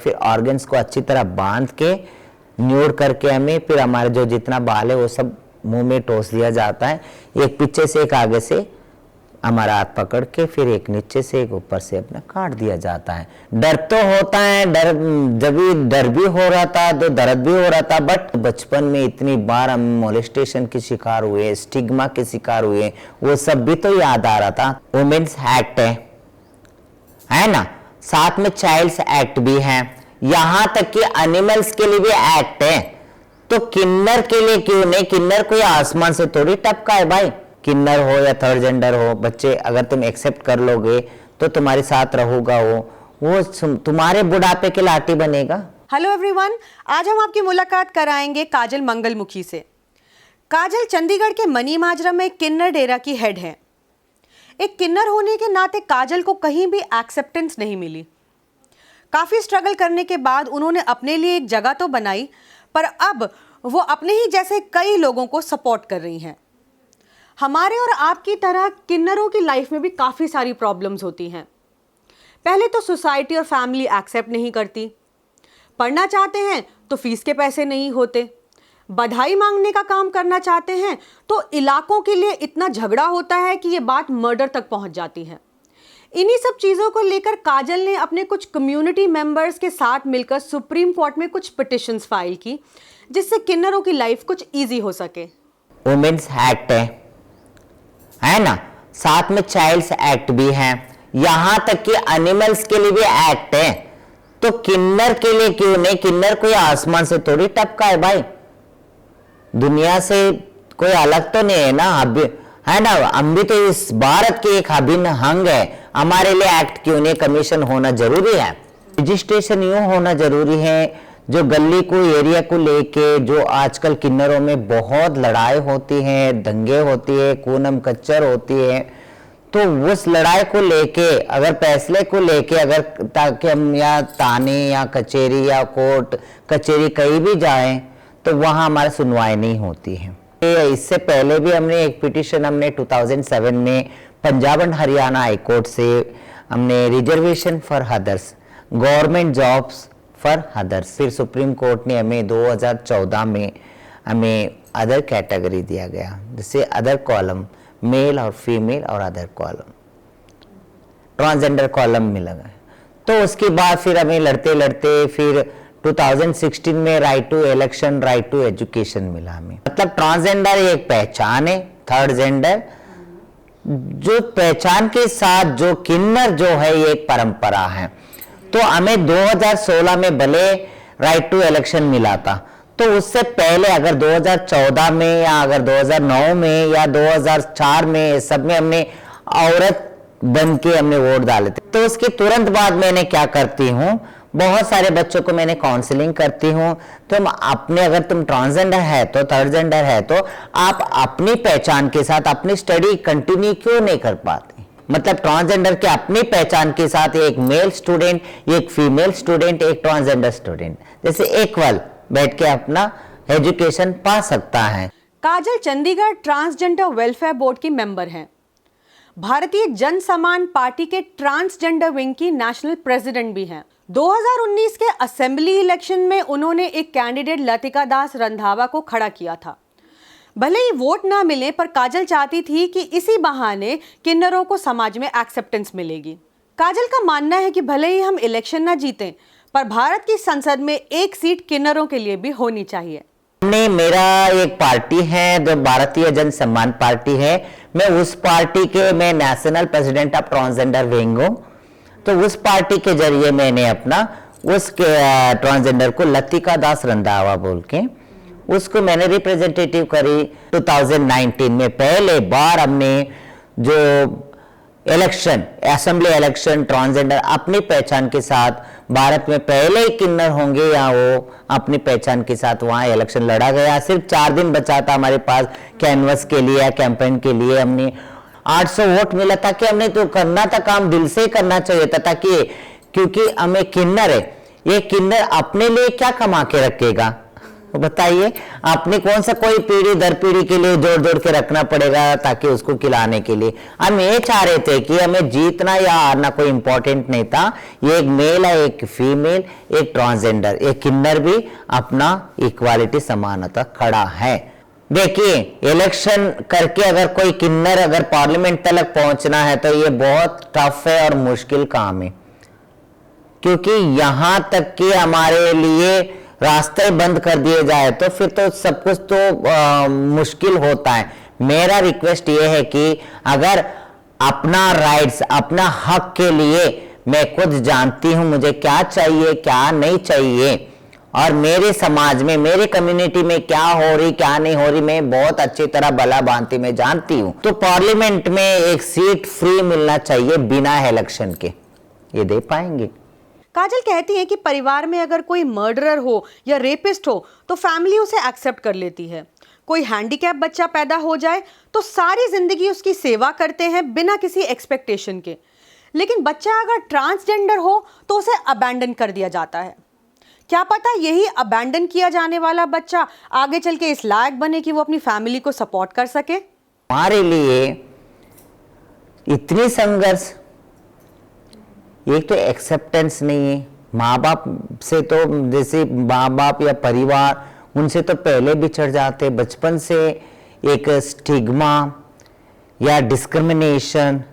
फिर ऑर्गन्स को अच्छी तरह बांध के न्यूड करके हमें फिर हमारे जो जितना बाल है वो सब मुंह में टोस दिया जाता है। एक पीछे से एक आगे से हमारा हाथ पकड़ के फिर एक नीचे से एक ऊपर से अपना काट दिया जाता है। डर तो होता है, डर भी हो रहा था, तो दर्द भी हो रहा था, बट बचपन में इतनी बार हम मोलेस्टेशन के शिकार हुए, स्टिग्मा के शिकार हुए, वो सब भी तो याद आ रहा था। वुमेन्स एक्ट है ना, साथ में चाइल्ड्स एक्ट भी है, यहां तक कि एनिमल्स के लिए भी एक्ट है। तो किन्नर के लिए क्यों नहीं? किन्नर कोई आसमान से थोड़ी टपका है भाई। किन्नर हो या थर्ड जेंडर हो, बच्चे अगर तुम एक्सेप्ट कर लोगे तो तुम्हारे साथ रहूगा, वो तुम्हारे बुढ़ापे के लाठी बनेगा। हेलो एवरीवन, आज हम आपकी मुलाकात कराएंगे काजल मंगलमुखी से। काजल चंडीगढ़ के मनी माजरा में किन्नर डेरा की हेड है। एक किन्नर होने के नाते काजल को कहीं भी एक्सेप्टेंस नहीं मिली। काफ़ी स्ट्रगल करने के बाद उन्होंने अपने लिए एक जगह तो बनाई, पर अब वो अपने ही जैसे कई लोगों को सपोर्ट कर रही हैं। हमारे और आपकी तरह किन्नरों की लाइफ में भी काफ़ी सारी प्रॉब्लम्स होती हैं। पहले तो सोसाइटी और फैमिली एक्सेप्ट नहीं करती, पढ़ना चाहते हैं तो फीस के पैसे नहीं होते, बधाई मांगने का काम करना चाहते हैं तो इलाकों के लिए इतना झगड़ा होता है कि ये बात मर्डर तक पहुंच जाती है। इन्हीं सब चीज़ों को लेकर काजल ने अपने कुछ कम्युनिटी मेंबर्स के साथ मिलकर सुप्रीम कोर्ट में कुछ पिटिशंस फाइल की, जिससे किन्नरों की लाइफ कुछ ईजी हो सके। वुमेन्स एक्ट है ना, साथ में चाइल्ड्स एक्ट भी है, यहां तक कि एनिमल्स के लिए भी एक्ट है। तो किन्नर के लिए क्यों नहीं? किन्नर कोई आसमान से थोड़ी टपका है भाई, दुनिया से कोई अलग तो नहीं है ना, अभी है ना, हम भी तो इस भारत के एक अभिन्न अंग है। हमारे लिए एक्ट क्यों नहीं? कमीशन होना जरूरी है, रजिस्ट्रेशन यूं होना जरूरी है। जो गली को एरिया को लेके जो आजकल किन्नरों में बहुत लड़ाई होती है, दंगे होती है, खूनम कच्चर होती है, तो उस लड़ाई को लेके अगर फैसले को लेके अगर ताकि हम या थाने या कचेरी या कोर्ट कचेरी कहीं भी जाएं तो वहां हमारी सुनवाई नहीं होती है। इससे पहले भी हमने एक पिटिशन हमने 2007 में Punjab and Haryana high court से हमने reservation for others, government jobs for others, फिर सुप्रीम कोर्ट ने हमें 2014 में हमें अदर कैटेगरी दिया गया, जैसे अदर कॉलम मेल और फीमेल और अदर कॉलम ट्रांसजेंडर कॉलम मिला गया। तो उसके बाद फिर हमें लड़ते लड़ते फिर 2016 में right to election, right to education मिला हमें। मतलब ट्रांसजेंडर एक पहचान है, थर्ड जेंडर जो पहचान के साथ जो किन्नर जो है ये एक परंपरा है। तो हमें 2016 में भले राइट टू इलेक्शन मिला था, तो उससे पहले अगर 2014 में या अगर 2009 में या 2004 में सब में हमने औरत बन के हमने वोट डाले थे। तो उसके तुरंत बाद मैंने क्या करती हूँ, बहुत सारे बच्चों को मैंने काउंसलिंग करती हूँ। तुम अपने अगर तुम ट्रांसजेंडर है तो थर्ड जेंडर है तो आप अपनी पहचान के साथ अपनी स्टडी कंटिन्यू क्यों नहीं कर पाते? मतलब ट्रांसजेंडर के अपनी पहचान के साथ एक मेल स्टूडेंट, एक फीमेल स्टूडेंट, एक ट्रांसजेंडर स्टूडेंट जैसे इक्वल बैठ के अपना एजुकेशन पा सकता है। काजल चंडीगढ़ ट्रांसजेंडर वेलफेयर बोर्ड की मेंबर हैं। भारतीय जन समान पार्टी के ट्रांसजेंडर विंग की नेशनल प्रेसिडेंट भी हैं। 2019 के असेंबली इलेक्शन में उन्होंने एक कैंडिडेट लतिका दास रंधावा को खड़ा किया था। भले ही वोट ना मिले, पर काजल चाहती थी कि इसी बहाने किन्नरों को समाज में एक्सेप्टेंस मिलेगी। काजल का मानना है कि भले ही हम इलेक्शन ना जीतें, पर भारत की संसद में एक सीट किन्नरों के लिए भी होनी चाहिए। मेरा एक पार्टी है जो भारतीय जन सम्मान पार्टी है, मैं उस पार्टी के मैं national president of transgender wing हूँ। तो उस पार्टी के जरिए मैंने अपना उस ट्रांसजेंडर को लतिका दास रंधावा बोल के उसको मैंने रिप्रेजेंटेटिव करी। 2019 में पहले बार हमने जो इलेक्शन, असेंबली इलेक्शन ट्रांसजेंडर अपनी पहचान के साथ भारत में पहले ही किन्नर होंगे या वो अपनी पहचान के साथ वहां इलेक्शन लड़ा गया। सिर्फ 4 दिन बचा था हमारे पास कैनवस के लिए या कैंपेन के लिए। हमने 800 वोट मिला था कि हमने तो करना था काम दिल से करना चाहिए था, ताकि क्योंकि हमें किन्नर है, ये किन्नर अपने लिए क्या कमा के रखेगा तो बताइए, आपने कौन सा कोई पीढ़ी दर पीढ़ी के लिए जोड़ जोड़ के रखना पड़ेगा ताकि उसको खिलाने के लिए। हम ये चाह रहे थे कि हमें जीतना या हारना कोई इंपॉर्टेंट नहीं था। ये एक मेल है, एक फीमेल, एक ट्रांसजेंडर, एक किन्नर भी अपना इक्वालिटी समानता खड़ा है। देखिए, इलेक्शन करके अगर कोई किन्नर अगर पार्लियामेंट तक पहुंचना है तो ये बहुत टफ है और मुश्किल काम है, क्योंकि यहां तक कि हमारे लिए रास्ते बंद कर दिए जाए तो फिर तो सब कुछ तो मुश्किल होता है। मेरा रिक्वेस्ट ये है कि अगर अपना राइट्स, अपना हक के लिए मैं खुद जानती हूं मुझे क्या चाहिए क्या नहीं चाहिए, और मेरे समाज में, मेरे कम्युनिटी में क्या हो रही क्या नहीं हो रही मैं बहुत अच्छी तरह भला भांति में जानती हूं, तो पार्लियामेंट में एक सीट फ्री मिलना चाहिए बिना इलेक्शन के। ये दे पाएंगे? काजल कहती हैं कि परिवार में अगर कोई मर्डरर हो या रेपिस्ट हो तो फैमिली उसे एक्सेप्ट कर लेती है। कोई हैंडीकैप बच्चा पैदा हो जाए तो सारी जिंदगी उसकी सेवा करते हैं बिना किसी एक्सपेक्टेशन के, लेकिन बच्चा अगर ट्रांसजेंडर हो तो उसे अबैंडन कर दिया जाता है। क्या पता यही अबैंडन किया जाने वाला बच्चा आगे चल के इस लायक बने कि वो अपनी फैमिली को सपोर्ट कर सके। हमारे लिए इतनी संघर्ष, एक तो एक्सेप्टेंस नहीं है माँ बाप से, तो जैसे माँ बाप या परिवार उनसे तो पहले बिछड़ जाते बचपन से। एक स्टिग्मा या डिस्क्रिमिनेशन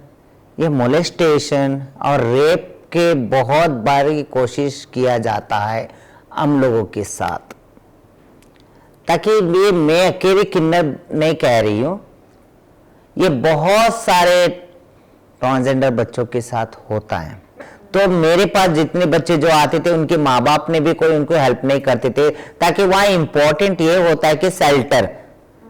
या मोलेस्टेशन और रेप के बहुत बारी कोशिश किया जाता है हम लोगों के साथ। ताकि ये मैं अकेले किन्नर नहीं कह रही हूँ, ये बहुत सारे ट्रांसजेंडर बच्चों के साथ होता है। तो मेरे पास जितने बच्चे जो आते थे उनके माँ बाप ने भी कोई उनको हेल्प नहीं करते थे, ताकि वहाँ इंपॉर्टेंट ये होता है कि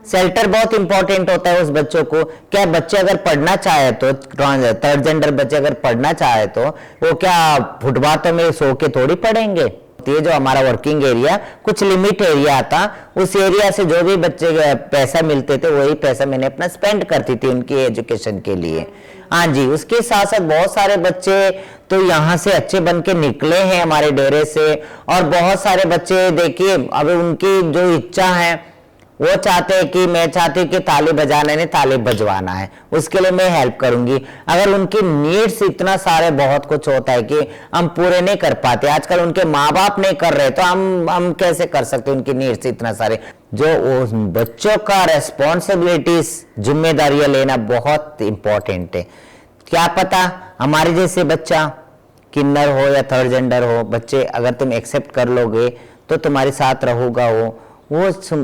शेल्टर बहुत इंपॉर्टेंट होता है उस बच्चों को। क्या बच्चे अगर पढ़ना चाहे तो, ट्रांसजेंडर बच्चे अगर पढ़ना चाहे तो वो क्या फुटपाथों में सो के थोड़ी पढ़ेंगे। ये जो हमारा वर्किंग एरिया कुछ लिमिट एरिया था, उस एरिया से जो भी बच्चे पैसा मिलते थे वही पैसा मैंने अपना स्पेंड करती थी उनकी एजुकेशन के लिए। हाँ जी, उसके साथ साथ बहुत सारे बच्चे तो यहाँ से अच्छे बन के निकले हैं हमारे डेरे से, और बहुत सारे बच्चे देखिए अब उनकी जो इच्छा है वो चाहते हैं कि मैं चाहती हूँ कि ताली बजाने ने ताली बजवाना है, उसके लिए मैं हेल्प करूंगी। अगर उनकी नीड्स इतना सारे बहुत कुछ होता है कि हम पूरे नहीं कर पाते, आजकल उनके माँ बाप नहीं कर रहे तो हम कैसे कर सकते उनकी नीड्स इतना सारे। जो उस बच्चों का रेस्पॉन्सिबिलिटीज, जिम्मेदारियां लेना बहुत इंपॉर्टेंट है। क्या पता हमारे जैसे बच्चा किन्नर हो या थर्ड जेंडर हो बच्चे, अगर तुम एक्सेप्ट कर लोगे तो तुम्हारे साथ रहोगा वो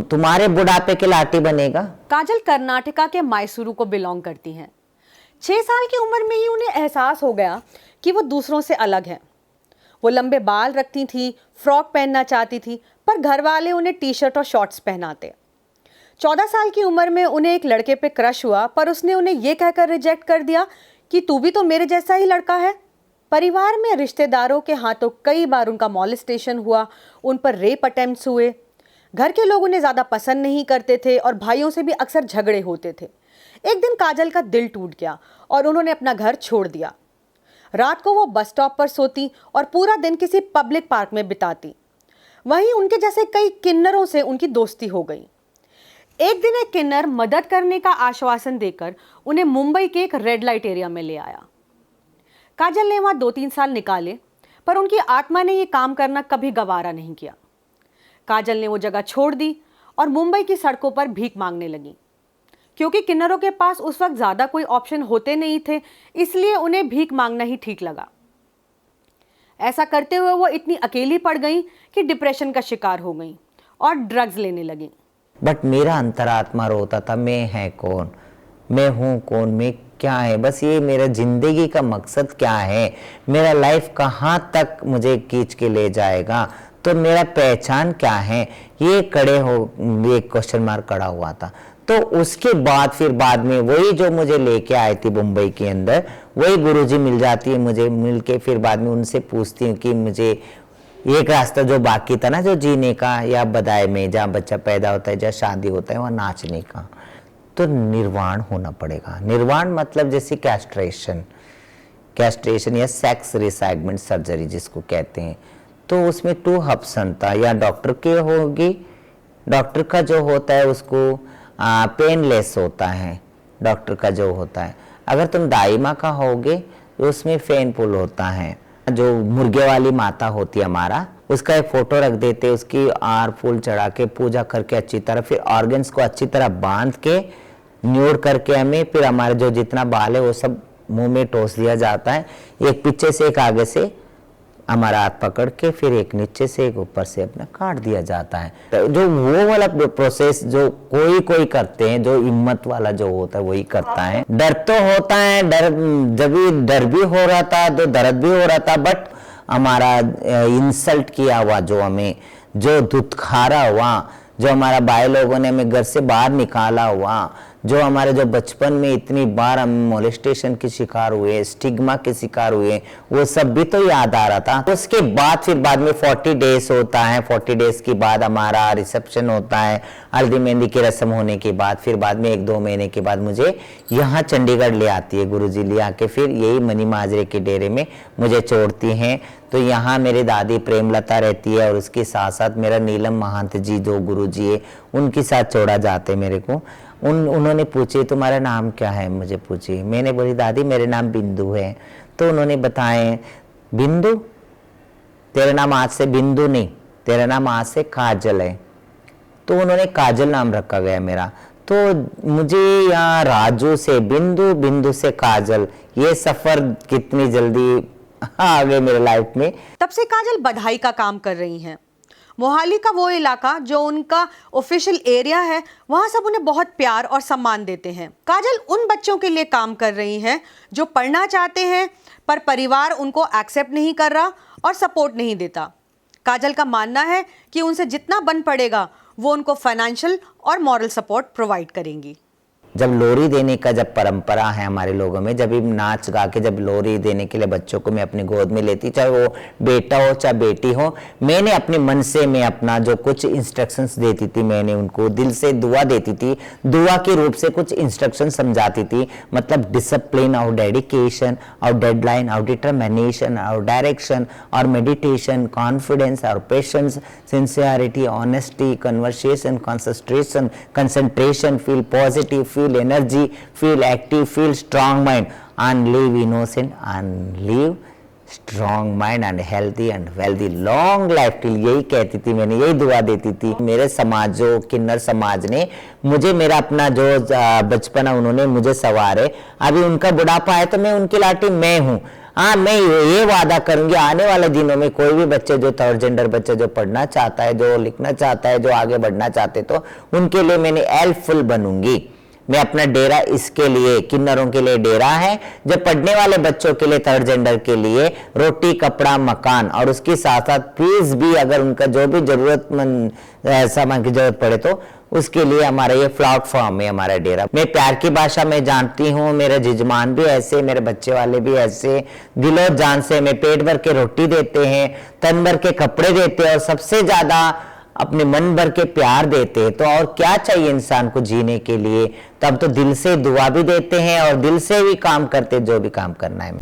तुम्हारे बुढ़ापे के लाठी बनेगा। काजल कर्नाटका के मैसूरू को बिलोंग करती हैं। 6 साल की उम्र में ही उन्हें एहसास हो गया कि वो दूसरों से अलग हैं। वो लंबे बाल रखती थी, फ्रॉक पहनना चाहती थी, पर घर वाले उन्हें टी शर्ट और शॉर्ट्स पहनाते। 14 साल की उम्र में उन्हें एक लड़के पे क्रश हुआ, पर उसने उन्हें ये कहकर रिजेक्ट कर दिया कि तू भी तो मेरे जैसा ही लड़का है। परिवार में रिश्तेदारों के हाथों कई बार उनका मॉलेस्टेशन हुआ, उन पर रेप अटेम्प्ट्स हुए। घर के लोग उन्हें ज़्यादा पसंद नहीं करते थे और भाइयों से भी अक्सर झगड़े होते थे। एक दिन काजल का दिल टूट गया और उन्होंने अपना घर छोड़ दिया। रात को वो बस स्टॉप पर सोती और पूरा दिन किसी पब्लिक पार्क में बिताती। वहीं उनके जैसे कई किन्नरों से उनकी दोस्ती हो गई। एक दिन एक किन्नर मदद करने का आश्वासन देकर उन्हें मुंबई के एक रेड लाइट एरिया में ले आया। काजल ने वहाँ 2-3 साल निकाले, पर उनकी आत्मा ने ये काम करना कभी गवारा नहीं किया। काजल ने वो जगह छोड़ दी और मुंबई की सड़कों पर भीख मांगने लगी। क्योंकि किन्नरों के पास उस वक्त ज़्यादा कोई ऑप्शन होते नहीं थे, इसलिए उन्हें भीख मांगना ही ठीक लगा। ऐसा करते हुए वो इतनी अकेली पड़ गई कि डिप्रेशन का शिकार हो गई और ड्रग्स लेने लगी। बट मेरा अंतरात्मा रोता था, मैं है कौन, मैं हूँ कौन, मैं क्या है, बस ये मेरा जिंदगी का मकसद क्या है, मेरा लाइफ कहाँ तक मुझे खींच के ले जाएगा, तो मेरा पहचान क्या है, ये क्वेश्चन मार्क खड़ा हुआ था। तो उसके बाद फिर बाद में वही जो मुझे लेके आए थी मुंबई के अंदर, वही गुरुजी मिल जाती है मुझे, मिल के फिर बाद में उनसे पूछती हूँ कि मुझे एक रास्ता जो बाकी था ना, जो जीने का, या बदाई में जहाँ बच्चा पैदा होता है, जहाँ शादी होता है, वहाँ नाचने का, तो निर्वाण होना पड़ेगा। निर्वाण मतलब जैसे कैस्ट्रेशन या सेक्स रिसाइगमेंट सर्जरी जिसको कहते हैं, तो उसमें 2 ऑप्शन था, या डॉक्टर के होगी डॉक्टर का जो होता है उसको पेनलेस होता है, डॉक्टर का जो होता है। अगर तुम दाई माँ का होगे तो उसमें पेनफुल होता है। जो मुर्गे वाली माता होती है हमारा, उसका एक फोटो रख देते, उसकी आर फूल चढ़ा के पूजा करके अच्छी तरह, फिर ऑर्गन्स को अच्छी तरह बांध के न्यूड करके हमें, फिर हमारे जो जितना बाल है वो सब मुंह में टोस दिया जाता है। एक पीछे से एक आगे से हमारा हाथ पकड़ के, फिर एक नीचे से एक ऊपर से अपना काट दिया जाता है। तो जो वो वाला प्रोसेस जो कोई करते हैं, जो हिम्मत वाला जो होता है वही करता है। डर तो होता है, जब भी डर भी हो रहा था तो दर्द भी हो रहा था, बट हमारा इंसल्ट किया हुआ, जो हमें जो दुत्खारा हुआ, जो हमारा भाई लोगों ने हमें घर से बाहर निकाला हुआ, जो हमारे जो बचपन में इतनी बार हम मोलेस्टेशन के शिकार हुए, स्टिग्मा के शिकार हुए, वो सब भी तो याद आ रहा था। उसके बाद फिर बाद में 40 डेज होता है। 40 डेज के बाद हमारा रिसेप्शन होता है, हल्दी मेहंदी की रस्म होने के बाद, फिर बाद में 1-2 महीने के बाद मुझे यहाँ चंडीगढ़ ले आती है गुरुजी, ले आके फिर यही मनी माजरे के डेरे में मुझे छोड़ती हैं। तो यहाँ मेरी दादी प्रेमलता रहती है और उसके साथ साथ मेरा नीलम महंत जी जो गुरुजी है, उनके साथ छोड़ा जाते मेरे को। उन्होंने पूछे तुम्हारा नाम क्या है, मुझे पूछी। मैंने बोली दादी मेरे नाम बिंदु है। तो उन्होंने बताए बिंदु, तेरा नाम आज से बिंदु नहीं, तेरा नाम आज से काजल है। तो उन्होंने काजल नाम रखा गया मेरा। तो मुझे यहाँ राजू से बिंदु, बिंदु से काजल, ये सफर कितनी जल्दी आ गए मेरे लाइफ में। तब से काजल बधाई का काम कर रही हैं। मोहाली का वो इलाका जो उनका ऑफिशियल एरिया है, वहाँ सब उन्हें बहुत प्यार और सम्मान देते हैं। काजल उन बच्चों के लिए काम कर रही हैं जो पढ़ना चाहते हैं पर परिवार उनको एक्सेप्ट नहीं कर रहा और सपोर्ट नहीं देता। काजल का मानना है कि उनसे जितना बन पड़ेगा वो उनको फाइनेंशियल और मॉरल सपोर्ट प्रोवाइड करेंगी। जब लोरी देने का जब परंपरा है हमारे लोगों में, जब भी नाच गा के जब लोरी देने के लिए बच्चों को मैं अपनी गोद में लेती, चाहे वो बेटा हो चाहे बेटी हो, मैंने अपने मन से मैं अपना जो कुछ इंस्ट्रक्शंस देती थी, मैंने उनको दिल से दुआ देती थी, दुआ के रूप से कुछ इंस्ट्रक्शन समझाती थी। मतलब डिसिप्लिन और डेडिकेशन और डेडलाइन और डिटर्मिनेशन और डायरेक्शन और मेडिटेशन, कॉन्फिडेंस और patience, sincerity, honesty, conversation, concentration, feel positive, feel energy, feel active, feel strong mind, and live innocent and live strong mind and healthy and wealthy long life till। यही कहती थी, मैंने यही दुआ देती थी। मेरे समाज जो किन्नर समाज ने मुझे, मेरा अपना जो बचपन है उन्होंने मुझे संवारे। अभी उनका बुढ़ापा है तो मैं उनकी लाठी मैं हूँ। हाँ, मैं ये वादा करूंगी आने वाले दिनों में कोई भी बच्चे जो थर्ड जेंडर बच्चे जो पढ़ना चाहता है, जो लिखना चाहता है, जो आगे बढ़ना चाहते, तो उनके लिए मैंने हेल्पफुल बनूंगी। मैं अपना डेरा इसके लिए, किन्नरों के लिए डेरा है, जो पढ़ने वाले बच्चों के लिए, थर्ड जेंडर के लिए रोटी, कपड़ा, मकान, और उसके साथ साथ फीस भी, अगर उनका जो भी जरूरतमंद सामान की जरूरत पड़े तो उसके लिए हमारा ये प्लेटफॉर्म है, हमारा डेरा। मैं प्यार की भाषा में जानती हूँ, मेरे जजमान भी ऐसे, मेरे बच्चे वाले भी ऐसे, दिलो जान से मैं पेट भर के रोटी देते हैं, तन भर के कपड़े देते हैं और सबसे ज्यादा अपने मन भर के प्यार देते हैं। तो और क्या चाहिए इंसान को जीने के लिए? तब तो दिल से दुआ भी देते हैं और दिल से भी काम करते जो भी काम करना है।